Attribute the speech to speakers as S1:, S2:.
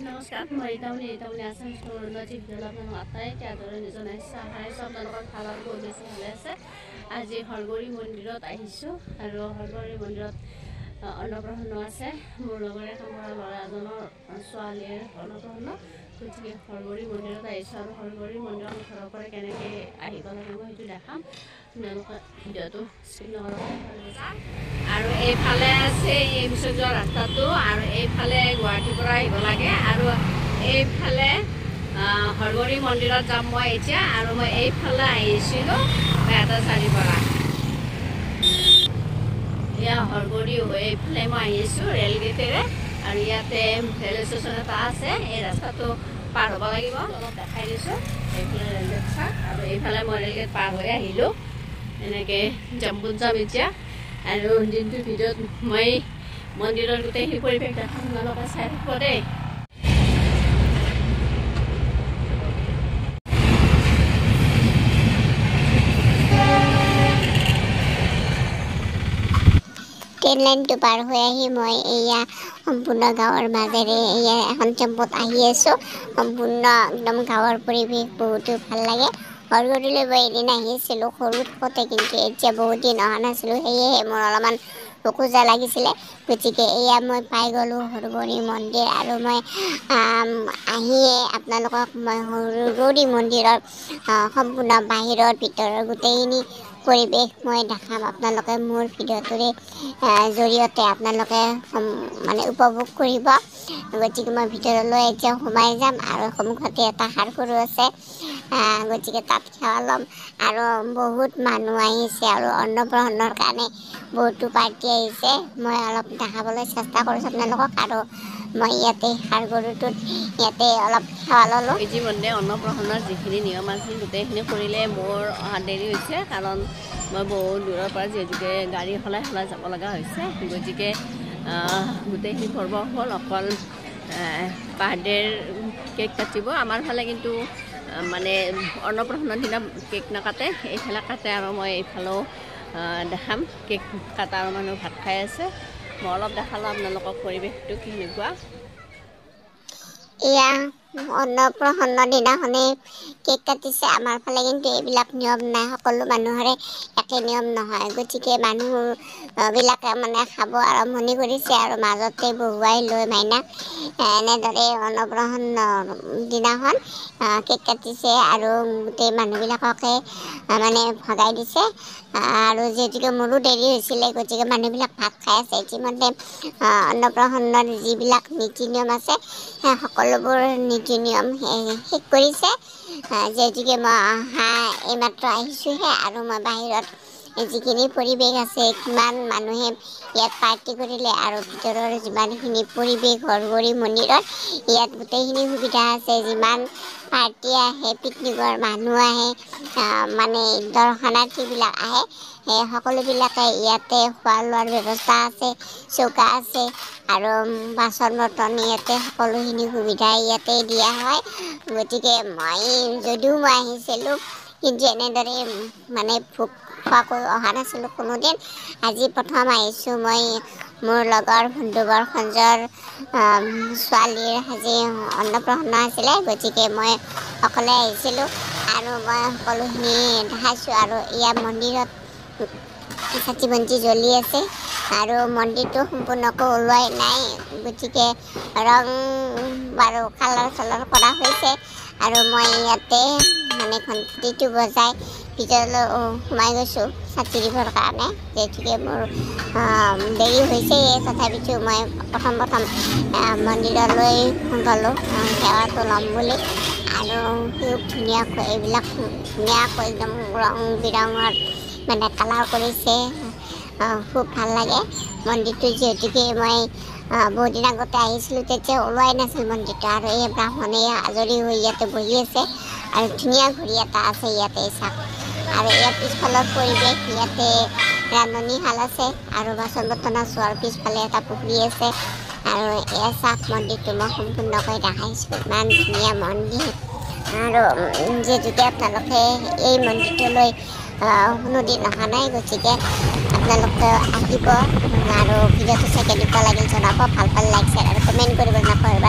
S1: नमस्कार म इटाउनी आसाम स्टोर नजिक डेभलपमेन्ट मात्रै त्यादरे निजनै सहाय আপোনালোকৰ ভালৰ উদ্দেশ্য ভালে আছে আজি হৰগৰি মন্দিৰত আহিছো আৰু হৰগৰি মন্দিৰত অন্নপ্ৰসন্ন আছে মোৰ লগৰে কাম কৰা ল'ৰা এজনৰ ছোৱালীৰ অন্নপ্ৰসন্ন গতিকে হৰগৰি মন্দিৰত আহিছো আৰু হৰগৰি মন্দিৰৰ ঘৰৰ পৰা কেনেকৈ আহিব লাগে মই সেইটো দেখাম আপোনালোকে ভিডিঅ'টো স্কিপ নকৰাকৈ আৰু এইফালে আছে এই পিছত যোৱা ৰাস্তাটো আৰু এইফালে গুৱাহাটীৰ পৰা আহিব লাগে আৰু এইফালে হৰগৰি মন্দিৰত যাম মই এতিয়া আৰু মই এইফালে আহিছিলোঁ বেটাচাৰীৰ পৰা এয়া হৰগৰি হৈ এইফালে মই আহিছোঁ ৰেল গেটেৰে আৰু ইয়াতে ৰেল ষ্টেচন এটা আছে এই ৰাস্তাটো পাৰ হ'ব লাগিব অলপ দেখাই দিছোঁ এইফালে ৰেল গেট আৰু এইফালে মই ৰেল গেট পাৰ হৈ আহিলোঁ এনেকৈ জম্বুত যাম এতিয়া আৰু দিনটোৰ ভিডিঅ'ত মই মন্দিৰৰ গোটেইখিনি পৰিৱেশ দেখাম আপোনালোকে চাই থাকিব দেই
S2: ট্ৰেইন লাইনটো পাৰ হৈ আহি মই এয়া সম্পূৰ্ণ গাঁৱৰ মাজেৰে এয়া এখন টেম্পোত আহি আছোঁ সম্পূৰ্ণ একদম গাঁৱৰ পৰিৱেশ বহুতো ভাল লাগে হৰগৰিলৈ মই এদিন আহিছিলোঁ সৰু থাকোঁতে কিন্তু এতিয়া বহুত দিন অহা নাছিলোঁ সেয়েহে মোৰ অলপমান খোজা লাগিছিলে গতিকে এয়া মই পাই গ'লোঁ হৰগৰি মন্দিৰ আৰু মই আহিয়ে আপোনালোকক মই হৰগৰি মন্দিৰৰ সম্পূৰ্ণ বাহিৰৰ ভিতৰৰ গোটেইখিনি পৰিৱেশ মই দেখাম আপোনালোকে মোৰ ভিডিঅ'টোৰে জৰিয়তে আপোনালোকে মানে উপভোগ কৰিব গতিকে মই ভিতৰলৈ এতিয়া সোমাই যাম আৰু সন্মুখতে এটা সাৰঘৰো আছে গতিকে তাত সেৱা ল'ম আৰু বহুত মানুহ আহিছে আৰু অন্নপ্ৰসন্নৰ কাৰণে বহুতো পাৰ্টি আহিছে মই অলপ দেখাবলৈ চেষ্টা কৰিছোঁ আপোনালোকক আৰু মই ইয়াতে সাৰঘৰটোত ইয়াতে অলপ সেৱা ল'লোঁ
S1: ইতিমধ্যে অন্নপ্ৰসন্নৰ যিখিনি নিয়ম আছিল গোটেইখিনি কৰিলে মোৰ অহা দেৰি হৈছে কাৰণ মই বহুত দূৰৰ পৰা যিহেতুকে গাড়ী সলাই সলাই যাব লগা হৈছে গতিকে গোটেইখিনি পৰ্ব হ'ল অকল বাৰ্থডেৰ কেক কাটিব আমাৰ ফালে কিন্তু মানে অন্নপ্ৰসন্নৰ দিনা কেক নাকাটে এইফালে কাটে আৰু মই এইফালেও দেখাম কেক কাটা আৰু মানুহ ভাত খাই আছে মই অলপ দেখালোঁ আপোনালোকক পৰিৱেশটো কেনেকুৱা
S2: এয়া অন্নপ্ৰসন্নৰ দিনাখনেই কেক কাটিছে আমাৰ ফালে কিন্তু এইবিলাক নিয়ম নাই সকলো মানুহৰে একে নিয়ম নহয় গতিকে মানুহবিলাকে মানে খাব আৰম্ভণি কৰিছে আৰু মাজতে বহুৱাই লৈ মাইনাক এনেদৰে অন্নপ্ৰসন্নৰ দিনাখন কেক কাটিছে আৰু গোটেই মানুহবিলাককে মানে ভগাই দিছে আৰু যিহেতুকে মোৰো দেৰি হৈছিলে গতিকে মানুহবিলাক ভাত খাই আছে ইতিমধ্যে অন্নপ্ৰসন্নৰ যিবিলাক নীতি নিয়ম আছে সকলোবোৰ নীতি নিয়ম শেষ কৰিছে যিহেতুকে মই এইমাত্ৰ আহিছোঁহে আৰু মই বাহিৰত যিখিনি পৰিৱেশ আছে কিমান মানুহে ইয়াত পাৰ্টি কৰিলে আৰু ভিতৰৰ যিমানখিনি পৰিৱেশ হৰগৰি মন্দিৰত ইয়াত গোটেইখিনি সুবিধা আছে যিমান পাৰ্টি আহে পিকনিকৰ মানুহ আহে মানে দৰ্শনাৰ্থীবিলাক আহে সেই সকলোবিলাকে ইয়াতে খোৱা লোৱাৰ ব্যৱস্থা আছে চৌকা আছে আৰু বাচন বৰ্তন ইয়াতে সকলোখিনি সুবিধা ইয়াতে দিয়া হয় গতিকে যদিও মই আহিছিলোঁ কিন্তু এনেদৰে মানে ভোগ খোৱাকৈ অহা নাছিলোঁ কোনোদিন আজি প্ৰথম আহিছোঁ মই মোৰ লগৰ বন্ধুবৰ সঞ্জৰ ছোৱালীৰ আজি অন্নপ্ৰসন্ন আছিলে গতিকে মই অকলে আহিছিলোঁ আৰু মই সকলোখিনি দেখাইছোঁ আৰু ইয়াৰ মন্দিৰত চাকি বন্তি জ্বলি আছে আৰু মন্দিৰটো সম্পূৰ্ণকৈ ওলোৱাই নাই গতিকে ৰং বাৰু কালাৰ চালাৰ কৰা হৈছে আৰু মই ইয়াতে মানে ঘণ্টিটো বজাই ভিতৰলৈ সোমাই গৈছোঁ চাকি দিবৰ কাৰণে যিহেতুকে মোৰ দেৰি হৈছে তথাপিতো মই প্ৰথম মন্দিৰলৈ গ'লোঁ সেৱাটো ল'ম বুলি আৰু খুব ধুনীয়াকৈ এইবিলাক ধুনীয়াকৈ একদম ৰং বিৰঙৰ মানে কালাৰ কৰিছে খুব ভাল লাগে মন্দিৰটো যিহেতুকে মই বহুত দিন আগতে আহিছিলোঁ তেতিয়া ওলোৱাই নাছিল মন্দিৰটো আৰু এই ব্ৰাহ্মণে আজৰি হৈ ইয়াতে বহি আছে আৰু ধুনীয়া ঘড়ী এটা আছে ইয়াতে চাওক আৰু ইয়াৰ পিছফালৰ পৰিৱেশ ইয়াতে ৰান্ধনীশাল আছে আৰু বাচন বৰ্তন চোৱাৰ পিছফালে এটা পুখুৰী আছে আৰু এয়া চাওক মন্দিৰটো মই সম্পূৰ্ণকৈ দেখাইছোঁ ইমান ধুনীয়া মন্দিৰ আৰু যিহেতুকে আপোনালোকে এই মন্দিৰটোলৈ কোনোদিন অহা নাই গতিকে আপোনালোকে আহিব আৰু ভিডিঅ'টো চাই কেনেকুৱা লাগিল জনাব ভাল পালে লাইক শ্বেয়াৰ আৰু কমেণ্ট কৰিব নাপাহৰিব